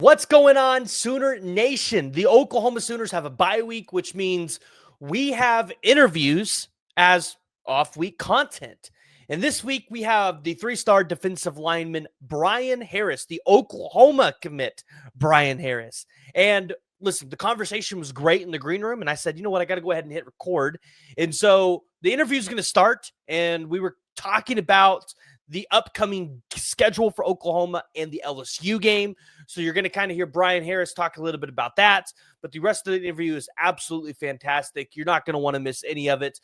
What's going on, Sooner Nation? The Oklahoma Sooners have a bye week, which means we have interviews as off week content. And this week we have the 3-star defensive lineman Brian Harris, the Oklahoma commit Brian Harris. And listen, the conversation was great in the green room. And I said, you know what? I got to go ahead and hit record. And so the interview is going to start. And we were talking about the upcoming schedule for Oklahoma and the LSU game. So you're going to kind of hear Brian Harris talk a little bit about that. But the rest of the interview is absolutely fantastic. You're not going to want to miss any of it.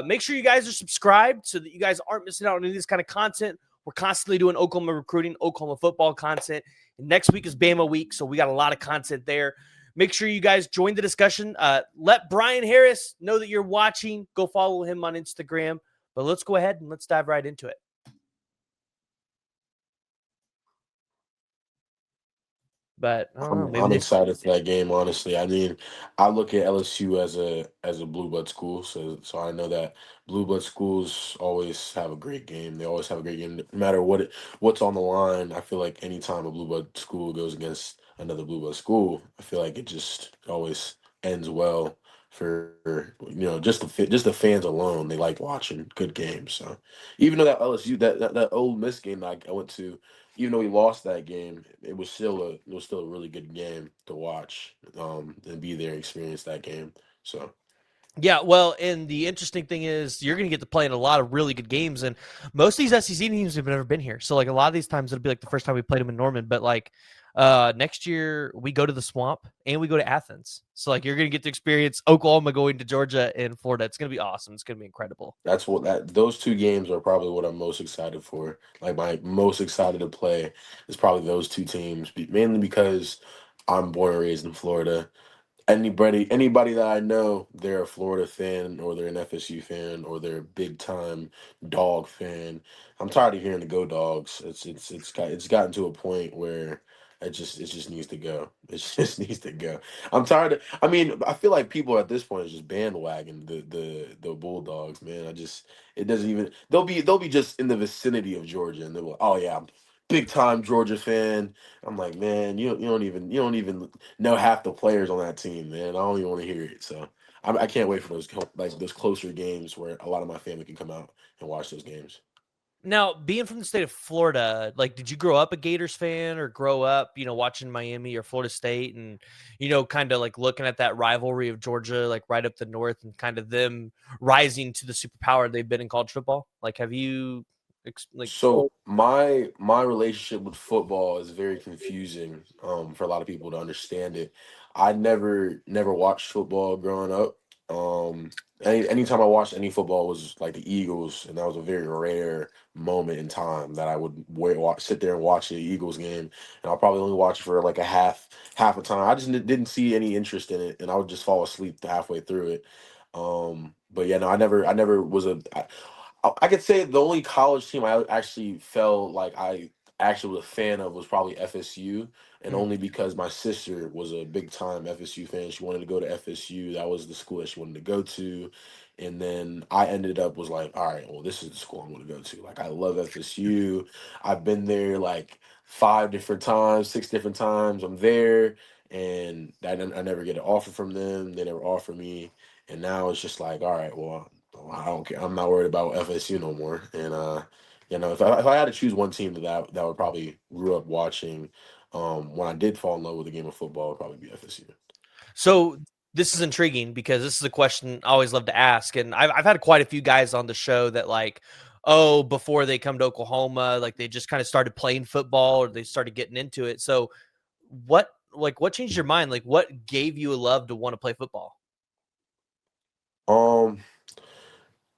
Make sure you guys are subscribed so that you guys aren't missing out on any of this kind of content. We're constantly doing Oklahoma recruiting, Oklahoma football content. And next week is Bama week, so we got a lot of content there. Make sure you guys join the discussion. Let Brian Harris know that you're watching. Go follow him on Instagram. But let's go ahead and let's dive right into it. But I don't know, I'm excited for that game. Honestly, I mean, I look at LSU as a blue blood school, so I know that blue blood schools always have a great game. They always have a great game, no matter what's on the line. I feel like anytime a blue blood school goes against another blue blood school, I feel like it just always ends well for just the fans alone. They like watching good games. So even though that LSU that Ole Miss game that I went to, even though we lost that game, it was still a really good game to watch, and be there and experience that game. So yeah, well, and the interesting thing is you're going to get to play in a lot of really good games, and most of these SEC teams have never been here. So, like, a lot of these times it'll be like the first time we played them in Norman, but like next year we go to the Swamp and we go to Athens. So, like, you're going to get to experience Oklahoma going to Georgia and Florida. It's going to be awesome. It's going to be incredible. that's what that those two games are probably what I'm most excited for. Like my most excited to play is probably those two teams, mainly because I'm born and raised in Florida. Anybody that I know, they're a Florida fan or they're an FSU fan or they're a big time dog fan. I'm tired of hearing the go dogs. It's gotten to a point where it just needs to go. It just needs to go. I'm tired of, I mean, I feel like people at this point is just bandwagon the Bulldogs, man. It doesn't even they'll be just in the vicinity of Georgia and they're like, oh yeah, I'm big time Georgia fan. I'm like, man, you don't even know half the players on that team, man. I don't even want to hear it. So I can't wait for those closer games where a lot of my family can come out and watch those games. Now, being from the state of Florida, like, did you grow up a Gators fan or grow up, watching Miami or Florida State and, kind of like looking at that rivalry of Georgia, like right up the north and kind of them rising to the superpower they've been in college football? Like, have you, like, So my relationship with football is very confusing, for a lot of people to understand it. I never watched football growing up. Um, anytime I watched any football was like the Eagles, and that was a very rare moment in time that I would sit there and watch the Eagles game, and I'll probably only watch it for like a half a time. I just didn't see any interest in it, and I would just fall asleep halfway through it. But yeah, no, I never was I could say the only college team I actually felt like I actually was a fan of was probably FSU, and mm, only because my sister was a big time FSU fan. She wanted to go to FSU. That was the school that she wanted to go to. And then I ended up was like, all right, well, this is the school I'm going to go to. Like, I love FSU. I've been there like 5 different times, 6 different times. I'm there, and I never get an offer from them. They never offer me, and now it's just like, all right, well, I don't care. I'm not worried about FSU no more. And if I had to choose one team that would probably grew up watching, when I did fall in love with the game of football, it would probably be FSU. so this is intriguing because this is a question I always love to ask. And I've had quite a few guys on the show that, like, oh, before they come to Oklahoma, like they just kind of started playing football or they started getting into it. So what changed your mind? Like, what gave you a love to want to play football? Um,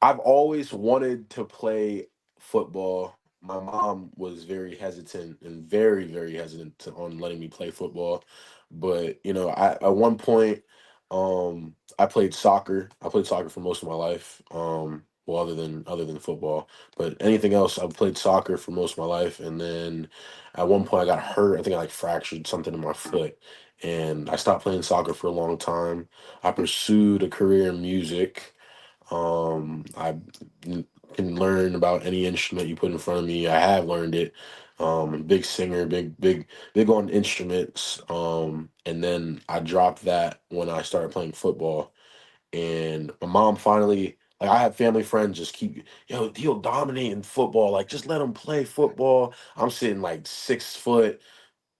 I've always wanted to play football. My mom was very hesitant and very, very hesitant on letting me play football. But, at one point, I played soccer. I played soccer for most of my life. Well, other than football, but anything else, I played soccer for most of my life. And then at one point, I got hurt. I think I like fractured something in my foot, and I stopped playing soccer for a long time. I pursued a career in music. I can learn about any instrument you put in front of me. I have learned it. Big singer, big on instruments. And then I dropped that when I started playing football. And my mom finally, like, I have family friends just keep, yo, he'll dominate in football. Like, just let him play football. I'm sitting like 6 foot,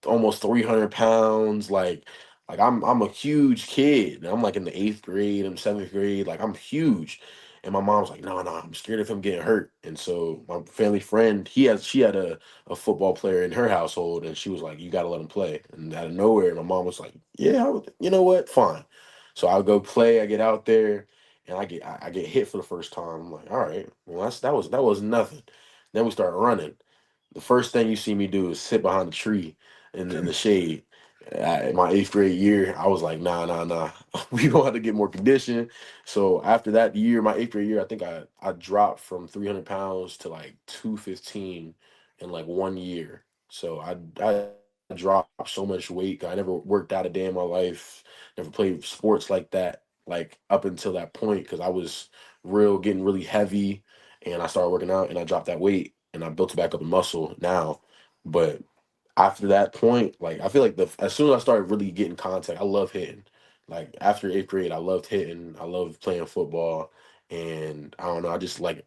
almost 300 pounds. Like I'm a huge kid. I'm like in the eighth grade, I'm seventh grade. Like I'm huge. And my mom's like, no, no, I'm scared of him getting hurt. And so my family friend, she had a football player in her household, and she was like, you got to let him play. And out of nowhere, my mom was like, yeah, you know what, fine. So I'll go play. I get out there, and I get hit for the first time. I'm like, all right, well that was nothing. Then we start running. The first thing you see me do is sit behind the tree in the shade. In my eighth grade year, I was like, nah, nah, nah. We gonna have to get more condition. So after that year, my eighth grade year, I think I dropped from 300 pounds to like 215 in like 1 year. So I dropped so much weight. I never worked out a day in my life. Never played sports like that. Like up until that point, because I was getting really heavy, and I started working out, and I dropped that weight, and I built it back up in muscle now. But after that point, like I feel like the as soon as I started really getting contact, I love hitting. Like after eighth grade, I loved hitting. I loved playing football, and I don't know. I just like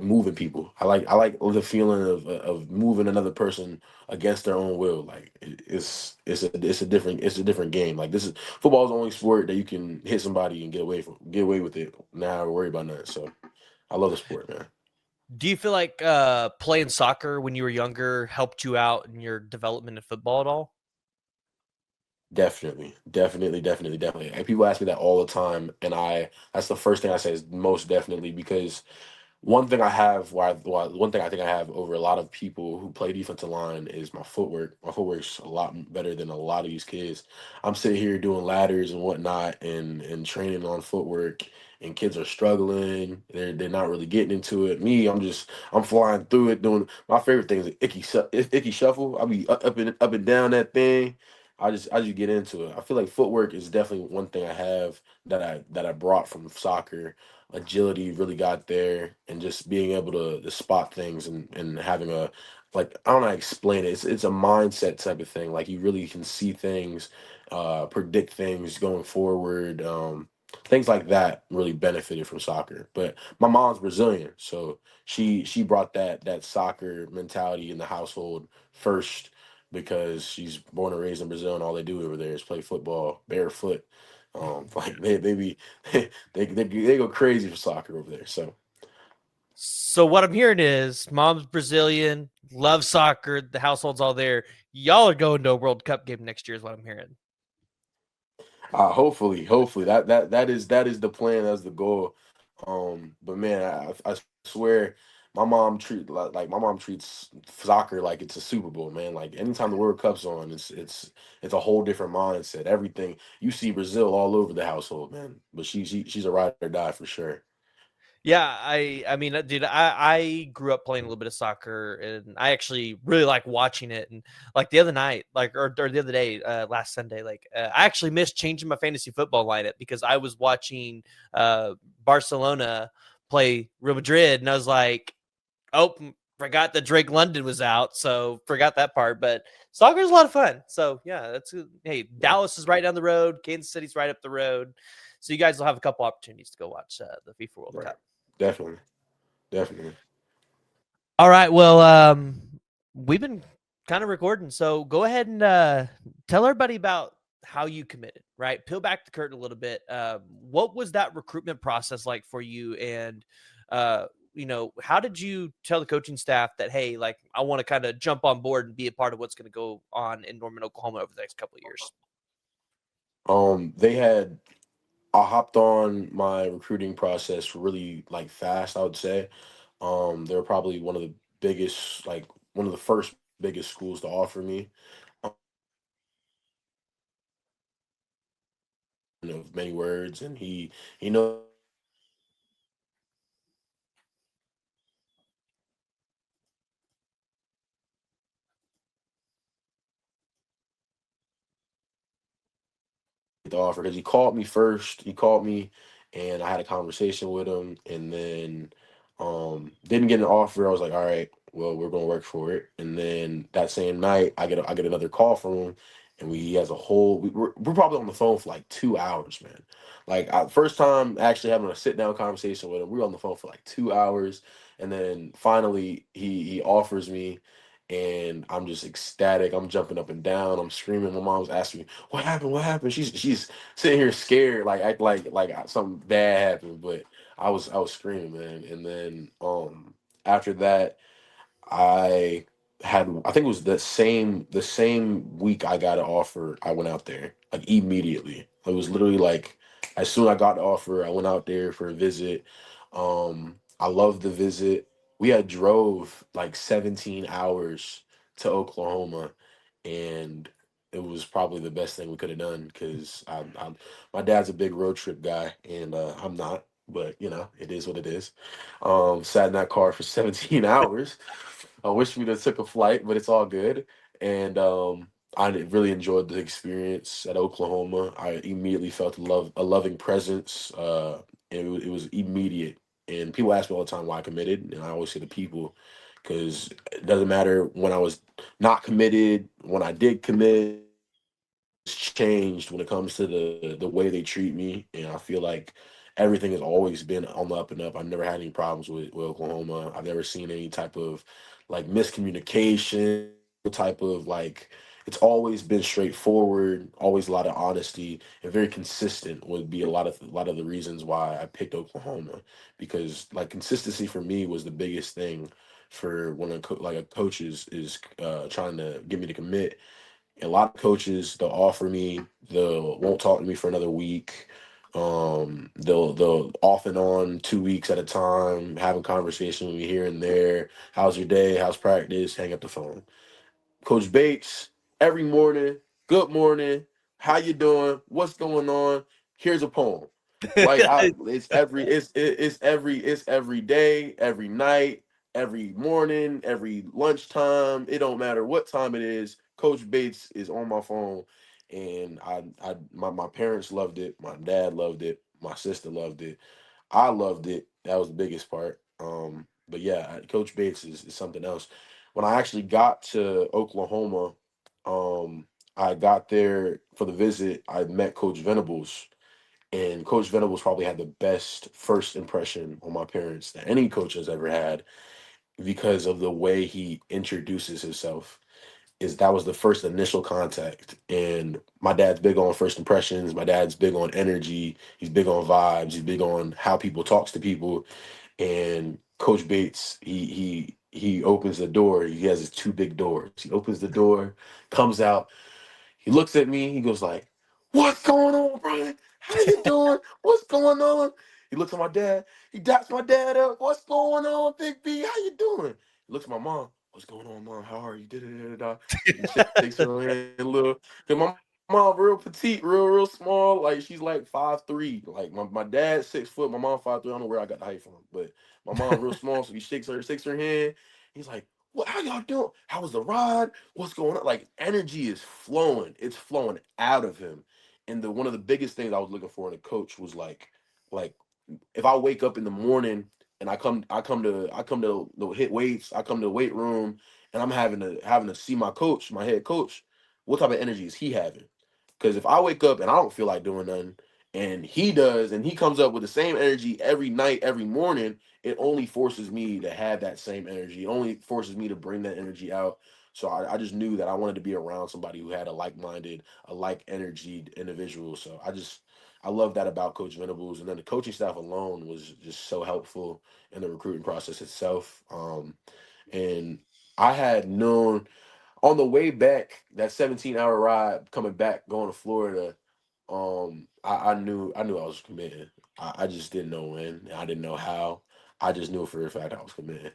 moving people. I like the feeling of moving another person against their own will. Like it's a different game. Like this is football is the only sport that you can hit somebody and get away with it. Not worry about nothing. So I love the sport, man. Do you feel like playing soccer when you were younger helped you out in your development in football at all? Definitely, definitely, definitely, definitely. And people ask me that all the time, and that's the first thing I say is most definitely because one thing I have, one thing I think I have over a lot of people who play defensive line is my footwork. My footwork's a lot better than a lot of these kids. I'm sitting here doing ladders and whatnot, and training on footwork, and kids are struggling. They're not really getting into it. Me, I'm flying through it. Doing my favorite thing is icky shuffle. I'll be up and down that thing. I just get into it. I feel like footwork is definitely one thing I have that I brought from soccer. Agility really got there, and just being able to spot things, and having a, like, I don't know how to explain it. It's a mindset type of thing. Like you really can see things, predict things going forward. Things like that really benefited from soccer. But my mom's Brazilian, so she brought that soccer mentality in the household first, because she's born and raised in Brazil, and all they do over there is play football barefoot. Like they be they go crazy for soccer over there. So So what I'm hearing is mom's Brazilian, loves soccer, the household's all there. Y'all are going to a World Cup game next year is what I'm hearing. hopefully that is the plan, that's the goal. But man, I swear, my mom treats soccer like it's a Super Bowl, man. Like anytime the World Cup's on, it's a whole different mindset. Everything you see Brazil all over the household, man. But she's a ride or die for sure. Yeah, I mean, dude, I grew up playing a little bit of soccer, and I actually really like watching it. And like the other night, like or the other day, last Sunday, like I actually missed changing my fantasy football lineup because I was watching Barcelona play Real Madrid, and I was like, oh, forgot that Drake London was out, so forgot that part. But soccer is a lot of fun. So yeah, that's hey, Yeah, Dallas is right down the road, Kansas City's right up the road, so you guys will have a couple opportunities to go watch the FIFA World right. Cup. Definitely, definitely. All right. Well, we've been kind of recording, so go ahead and tell everybody about how you committed. Right, peel back the curtain a little bit. What was that recruitment process like for you? And uh, how did you tell the coaching staff that hey, like I want to kind of jump on board and be a part of what's going to go on in Norman, Oklahoma over the next couple of years? They had I hopped on my recruiting process really like fast, I would say. They were probably one of the biggest, like one of the first biggest schools to offer me, of many words, and he knows the offer because he called me first. He called me, and I had a conversation with him, and then didn't get an offer. I was like, all right, well, we're gonna work for it. And then that same night, I get another call from him, and he has a whole. We're probably on the phone for like 2 hours, man. Like first time actually having a sit down conversation with him, we were on the phone for like 2 hours, and then finally he offers me. And I'm just ecstatic. I'm jumping up and down. I'm screaming. My mom's asking me, "What happened? What happened?" She's sitting here scared, like act like something bad happened. But I was screaming, man. And then after that, I I think it was the same week I got an offer, I went out there like immediately. It was literally like as soon as I got the offer, I went out there for a visit. I loved the visit. We had drove like 17 hours to Oklahoma, and it was probably the best thing we could have done because my dad's a big road trip guy, and I'm not, but it is what it is. Sat in that car for 17 hours. I wish we'd have took a flight, but it's all good. And really enjoyed the experience at Oklahoma. I immediately felt a loving presence. It was immediate. And people ask me all the time why I committed, and I always say the people, because it doesn't matter when I was not committed, when I did commit, changed when it comes to the way they treat me, and I feel like everything has always been on the up and up. I've never had any problems with Oklahoma. I've never seen any type of like miscommunication, type of like it's always been straightforward, always a lot of honesty, and very consistent would be a lot of the reasons why I picked Oklahoma, because like consistency for me was the biggest thing for when like a coach is trying to get me to commit. A lot of coaches, they'll offer me, they'll won't talk to me for another week. They'll off and on 2 weeks at a time, having conversation with me here and there. How's your day? How's practice? Hang up the phone. Coach Bates, every morning, good morning, how you doing? What's going on? Here's a poem. Like it's every day, every night, every morning, every lunchtime. It don't matter what time it is. Coach Bates is on my phone, and my parents loved it. My dad loved it. My sister loved it. I loved it. That was the biggest part. But yeah, Coach Bates is something else. When I actually got to Oklahoma, I got there for the visit. I met Coach Venables, and Coach Venables probably had the best first impression on my parents that any coach has ever had, because of the way he introduces himself. That was the first initial contact. And my dad's big on first impressions. My dad's big on energy. He's big on vibes. He's big on how people talks to people. And Coach Bates, he opens the door. He has his two big doors. He opens the door, comes out. He looks at me. He goes like, "What's going on, Brian? How you doing? What's going on?" He looks at my dad. He daps my dad up. "What's going on, Big B? How you doing?" He looks at my mom. "What's going on, mom? How are you?" Da-da-da-da-da. He shakes her hand a little. Cause my mom real petite, real small. Like she's like 5'3". Like my dad's 6 foot. My mom 5'3". I don't know where I got the height from, but my mom real small. So he shakes her hand. He's like, "What? How y'all doing? How was the ride? What's going on?" Like energy is flowing. It's flowing out of him. And the one of the biggest things I was looking for in a coach was like if I wake up in the morning and I come to hit weights, I come to the weight room, and I'm having to see my coach, my head coach, what type of energy is he having? Because if I wake up and I don't feel like doing nothing, and he does, and he comes up with the same energy every night, every morning, it only forces me to have that same energy. It only forces me to bring that energy out. So I just knew that I wanted to be around somebody who had a like-minded, a like energy individual. So I love that about Coach Venables. And then the coaching staff alone was just so helpful in the recruiting process itself. And I had known on the way back, that 17-hour ride coming back, going to Florida, I knew I was committing. I just didn't know when. I didn't know how. I just knew for a fact I was committing.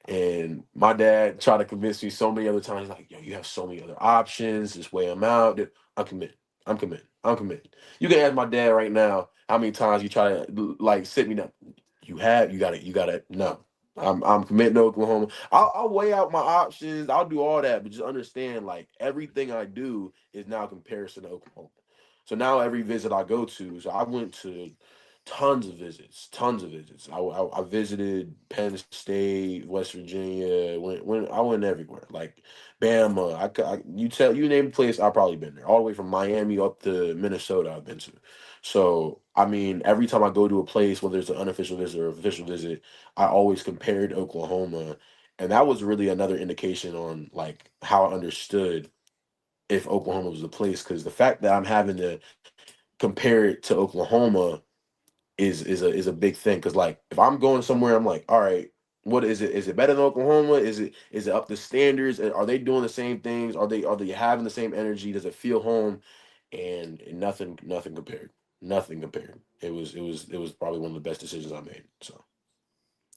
And my dad tried to convince me so many other times, like, "Yo, you have so many other options. Just weigh them out." I'm committed. I'm committed. I'm committed. You can ask my dad right now how many times you try to like sit me down. You got it. No, I'm committed to Oklahoma. I'll weigh out my options. I'll do all that, but just understand, like everything I do is now a comparison to Oklahoma. So now every visit I go to, so I went to Tons of visits, tons of visits. I visited Penn State, West Virginia. When I went everywhere, like Bama. You name a place, I've probably been there. All the way from Miami up to Minnesota, I've been to. So I mean, every time I go to a place, whether it's an unofficial visit or official visit, I always compared Oklahoma, and that was really another indication on like how I understood if Oklahoma was the place, because the fact that I'm having to compare it to Oklahoma is a big thing, because like if I'm going somewhere, I'm like, all right, what is it? Is it better than Oklahoma? Is it up to standards? Are they doing the same things? Are they having the same energy? Does it feel home? And nothing compared. Nothing compared. It was probably one of the best decisions I made. So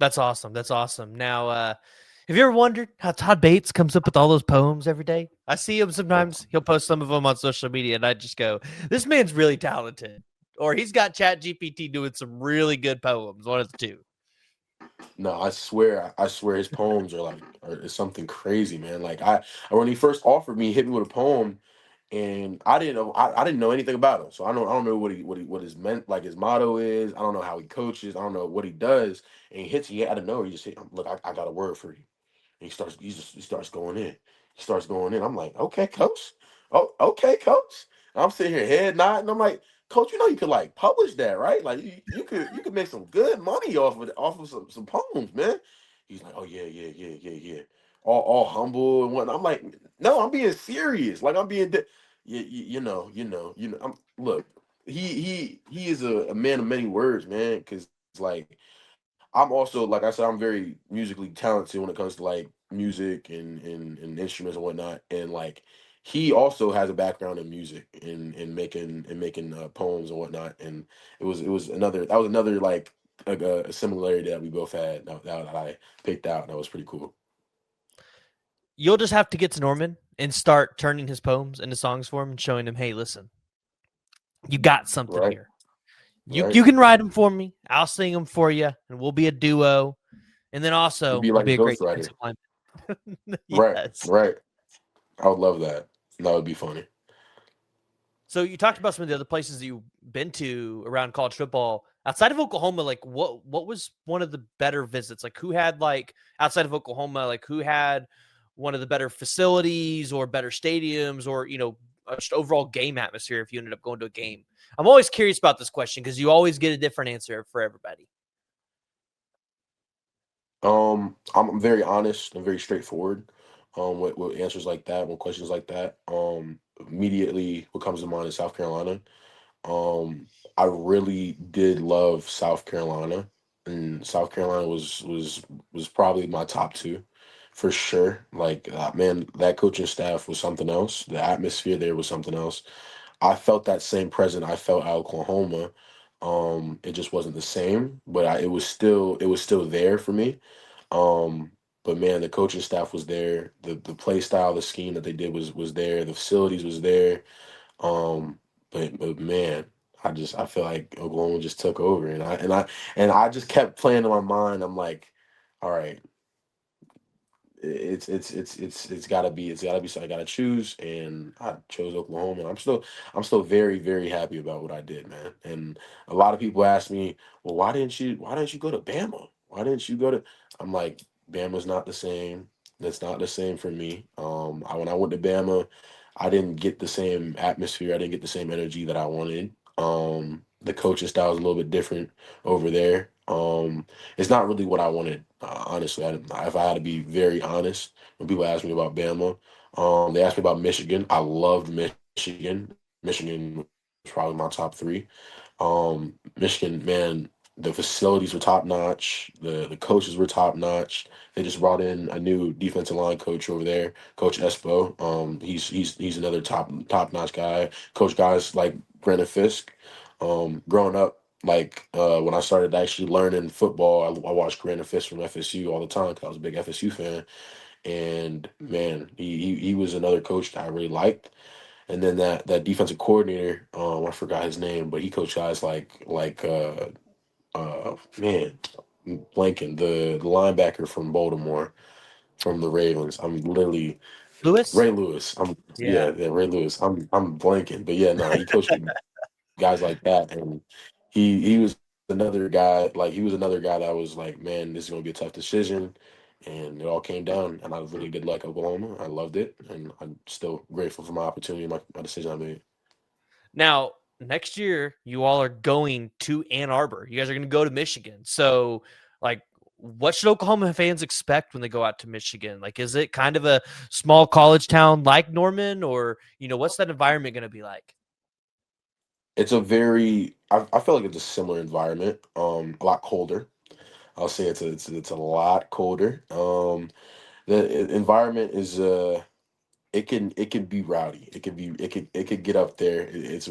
That's awesome. That's awesome. Now, have you ever wondered how Todd Bates comes up with all those poems every day? I see him sometimes. He'll post some of them on social media, and I just go, "This man's really talented," or he's got Chat GPT doing some really good poems. One of the two. no, I swear his poems is something crazy, man. Like when he first offered me, he hit me with a poem, and I didn't know anything about him, so I don't know what his meant, like his motto is. I don't know how he coaches. I don't know what he does. And he hits you out of nowhere. He just hit, look, I got a word for you. And he starts going in. He starts going in. I'm like, okay, coach. Oh, okay, coach. I'm sitting here head nodding. I'm like, coach, you could like publish that, right? Like you could make some good money off of some poems, man. He's like, oh yeah, yeah, yeah, yeah, yeah. All humble and whatnot. I'm like, no, I'm being serious. Like I'm being look, he is a man of many words, man. Cause like I'm also, like I said, I'm very musically talented when it comes to like music and instruments and whatnot. And like he also has a background in music and making poems and whatnot. And that was another like a similarity that we both had that I picked out. And that was pretty cool. You'll just have to get to Norman and start turning his poems into songs for him and showing him, "Hey, listen, you got something Right, here. You right. you can write them for me. I'll sing them for you, and we'll be a duo. And then You'd also, be you'll like a be a great ghostwriter. defensive lineman." Right, Yes. right. I would love that. That would be funny. So you talked about some of the other places that you've been to around college football outside of Oklahoma. Like, what was one of the better visits? Like, who had like outside of Oklahoma? Like, who had one of the better facilities or better stadiums or just overall game atmosphere? If you ended up going to a game, I'm always curious about this question because you always get a different answer for everybody. I'm very honest and very straightforward. With answers like that, with questions like that. Immediately what comes to mind is South Carolina. Um, I really did love South Carolina, and South Carolina was probably my top two, for sure. Like, man, that coaching staff was something else. The atmosphere there was something else. I felt that same present I felt at Oklahoma. It just wasn't the same, but it was still there for me. Um, but man, the coaching staff was there. The play style, the scheme that they did was there. The facilities was there. But man, I feel like Oklahoma just took over, and I just kept playing in my mind. I'm like, all right, it's gotta be so I gotta choose, and I chose Oklahoma, and I'm still very, very happy about what I did, man. And a lot of people ask me, well, why didn't you go to Bama? Why didn't you go to I'm like, Bama's not the same. That's not the same for me. When I went to Bama, I didn't get the same atmosphere. I didn't get the same energy that I wanted. The coaching style is a little bit different over there. It's not really what I wanted, honestly. If I had to be very honest, when people ask me about Bama, they asked me about Michigan. I loved Michigan. Michigan was probably my top three. Michigan, man, the facilities were top notch. The coaches were top notch. They just brought in a new defensive line coach over there, Coach Espo. He's another top notch guy. Coach guys like Brandon Fisk. Growing up, like when I started actually learning football, I watched Brandon Fisk from FSU all the time because I was a big FSU fan. And man, he was another coach that I really liked. And then that defensive coordinator, I forgot his name, but he coached guys man, blanking the linebacker from Baltimore, from the Ravens. I'm literally Lewis? Ray Lewis. Yeah. Yeah, Ray Lewis. I'm blanking, but yeah, no, he coached guys like that, and he was another guy. Like he was another guy that was like, man, this is gonna be a tough decision, and it all came down. And I really did like Oklahoma. I loved it, and I'm still grateful for my opportunity, my decision I made. Now, next year, you all are going to Ann Arbor. You guys are going to go to Michigan. So, like, what should Oklahoma fans expect when they go out to Michigan? Like, is it kind of a small college town like Norman, or what's that environment going to be like? It's a very, I feel like it's a similar environment. A lot colder. I'll say it's a lot colder. The environment is it can be rowdy. It could get up there. It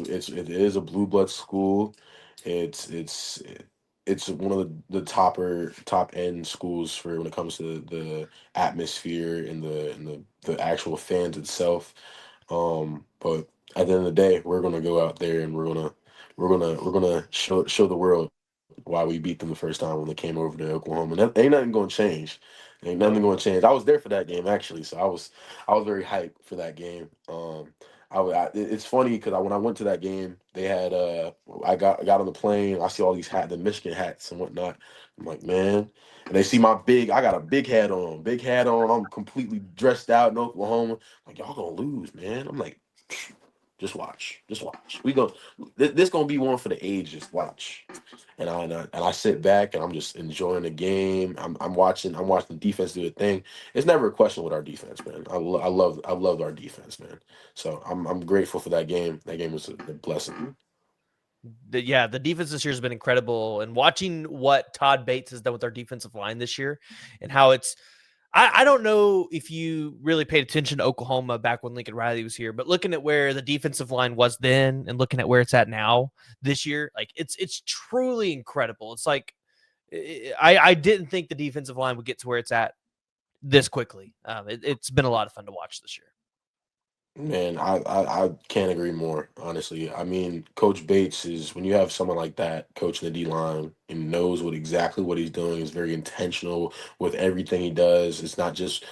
is a blue blood school. It's it's it's one of the top end schools for when it comes to the atmosphere and the actual fans itself. But at the end of the day, we're gonna go out there and we're gonna show the world why we beat them the first time when they came over to Oklahoma. And that, ain't nothing gonna change. Ain't nothing gonna change. I was there for that game actually, so I was very hyped for that game. It's funny because when I went to that game, they had I got on the plane. I see all these the Michigan hats and whatnot. I'm like, man, and they see I got a big hat on. I'm completely dressed out in Oklahoma. Like y'all gonna lose, man. I'm like, just watch. This gonna be one for the ages. Watch. And I sit back and I'm just enjoying the game. I'm watching the defense do a thing. It's never a question with our defense, man. I love our defense, man. So I'm grateful for that game. That game was a blessing. The defense this year has been incredible. And watching what Todd Bates has done with our defensive line this year and how I don't know if you really paid attention to Oklahoma back when Lincoln Riley was here, but looking at where the defensive line was then and looking at where it's at now this year, like it's truly incredible. It's like I didn't think the defensive line would get to where it's at this quickly. It's been a lot of fun to watch this year. Man, I can't agree more, honestly. I mean, Coach Bates is when you have someone like that coaching the D line and knows exactly what he's doing, is very intentional with everything he does. It's not just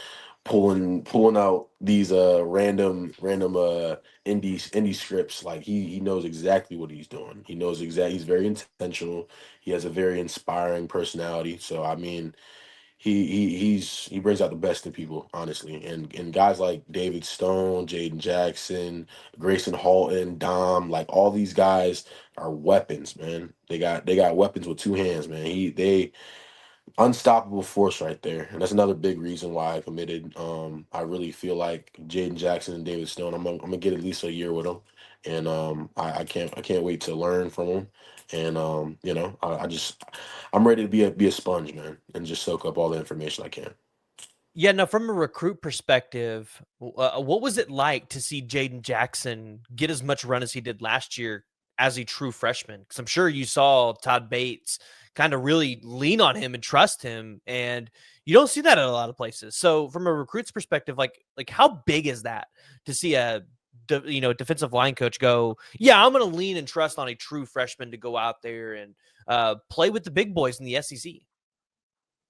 pulling out these random indie scripts. Like he knows exactly what he's doing. He's very intentional. He has a very inspiring personality. So I mean, he brings out the best in people, honestly. And guys like David Stone, Jaden Jackson, Grayson Halton, Dom, like all these guys are weapons, man. They got weapons with two hands, man. They unstoppable force right there, and that's another big reason why I committed. I really feel like Jaden Jackson and David Stone. I'm gonna get at least a year with them, and I can't wait to learn from them. And I'm ready to be a sponge, man, and just soak up all the information I can. Yeah, no, from a recruit perspective, what was it like to see Jaden Jackson get as much run as he did last year as a true freshman? Because I'm sure you saw Todd Bates kind of really lean on him and trust him, and you don't see that at a lot of places. So, from a recruit's perspective, like how big is that to see a defensive line coach go, yeah, I'm going to lean and trust on a true freshman to go out there and play with the big boys in the SEC.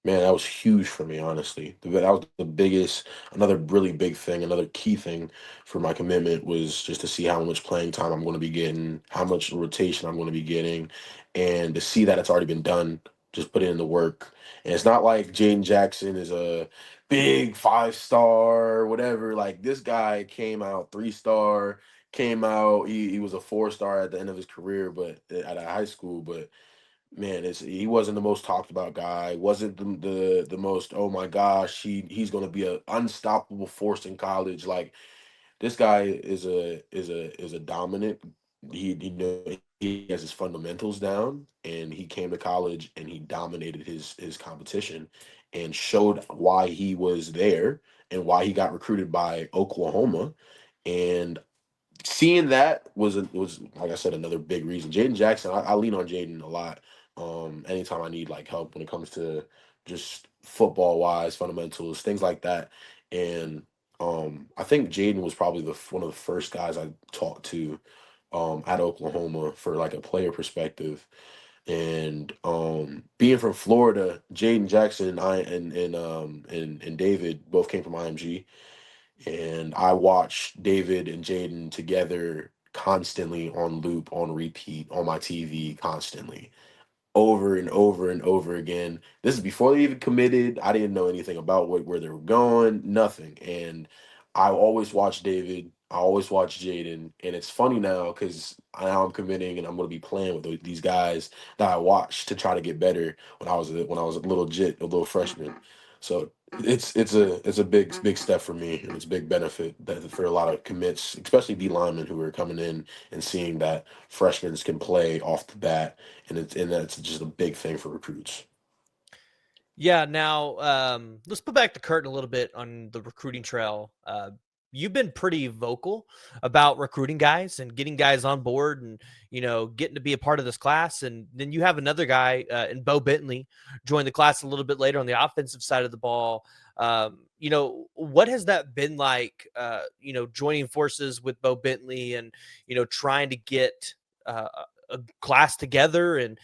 Man, that was huge for me, honestly. That was the biggest, another really big thing, another key thing for my commitment was just to see how much playing time I'm going to be getting, how much rotation I'm going to be getting, and to see that it's already been done, just put in the work. And it's not like Jaden Jackson is a big 5-star, whatever. Like this guy came out 3-star, came out, he was a 4-star at the end of his career, but at a high school, but man, he wasn't the most talked about guy. Wasn't the most. Oh my gosh, he's going to be an unstoppable force in college. Like this guy is a dominant. He has his fundamentals down, and he came to college and he dominated his competition, and showed why he was there and why he got recruited by Oklahoma. And seeing that was like I said another big reason. Jaden Jackson, I lean on Jaden a lot. Anytime I need like help when it comes to just football wise fundamentals, things like that. And I think Jaden was probably one of the first guys I talked to at Oklahoma for like a player perspective. And being from Florida, Jaden Jackson and I and David both came from IMG, and I watch David and Jaden together constantly on loop, on repeat, on my TV constantly. over and over and over again. This is before they even committed. I didn't know anything about where they were going, nothing. And I always watch David. I always watch Jaden. And it's funny now because now I'm committing and I'm going to be playing with these guys that I watched to try to get better when I was a little a little freshman. So it's a big step for me, and it's a big benefit that for a lot of commits, especially D linemen who are coming in and seeing that freshmen can play off the bat, and that's just a big thing for recruits. Yeah. Now, let's put back the curtain a little bit on the recruiting trail. You've been pretty vocal about recruiting guys and getting guys on board, and getting to be a part of this class. And then you have another guy in Bo Bentley join the class a little bit later on the offensive side of the ball. What has that been like? Joining forces with Bo Bentley and trying to get a class together and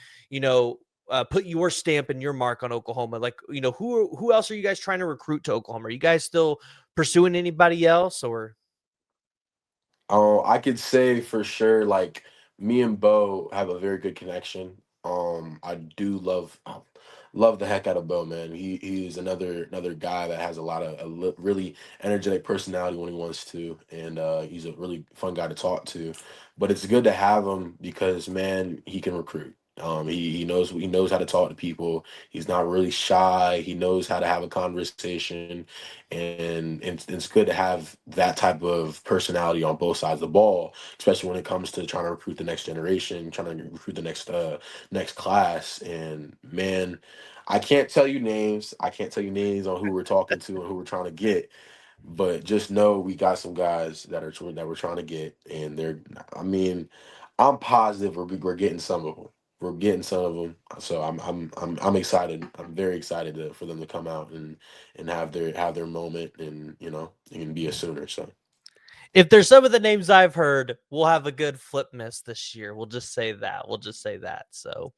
put your stamp and your mark on Oklahoma. Like, who else are you guys trying to recruit to Oklahoma? Are you guys still pursuing anybody else, or? I could say for sure, like me and Bo have a very good connection. I do love the heck out of Bo, man. He's another guy that has really energetic personality when he wants to, and he's a really fun guy to talk to. But it's good to have him because man, he can recruit. He knows how to talk to people. He's not really shy. He knows how to have a conversation, and it's good to have that type of personality on both sides of the ball, especially when it comes to trying to recruit the next generation, trying to recruit the next class. And man, I can't tell you names on who we're talking to and who we're trying to get, but just know we got some guys that we're trying to get, and I mean, I'm positive we're getting some of them. We're getting some of them, so I'm excited. I'm very excited for them to come out and have their moment, and and be a Sooner. So If there's some of the names I've heard, we'll have a good flip miss this year. We'll just say that. We'll just say that. So,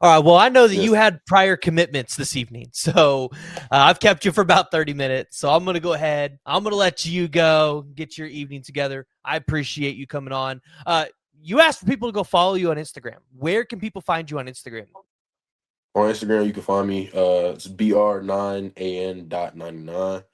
all right. Well, I know that you yes, had prior commitments this evening. So I've kept you for about 30 minutes. So I'm going to go ahead. I'm going to let you go get your evening together. I appreciate you coming on. You asked for people to go follow you on Instagram. Where can people find you on Instagram? on Instagram you can find me. It's br9an.99.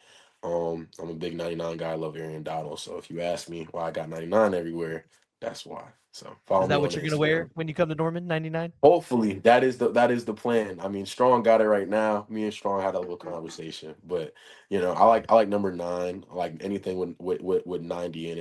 I'm a big 99 guy. I love Arian Donald. So if you ask me why I got 99 everywhere, that's why. So follow Is me that on what you're going to wear Instagram. when you come to Norman, 99? Hopefully that is the plan. I mean, Strong got it right now. Me and Strong had a little conversation, but I like number 9. I like anything with 90 in it.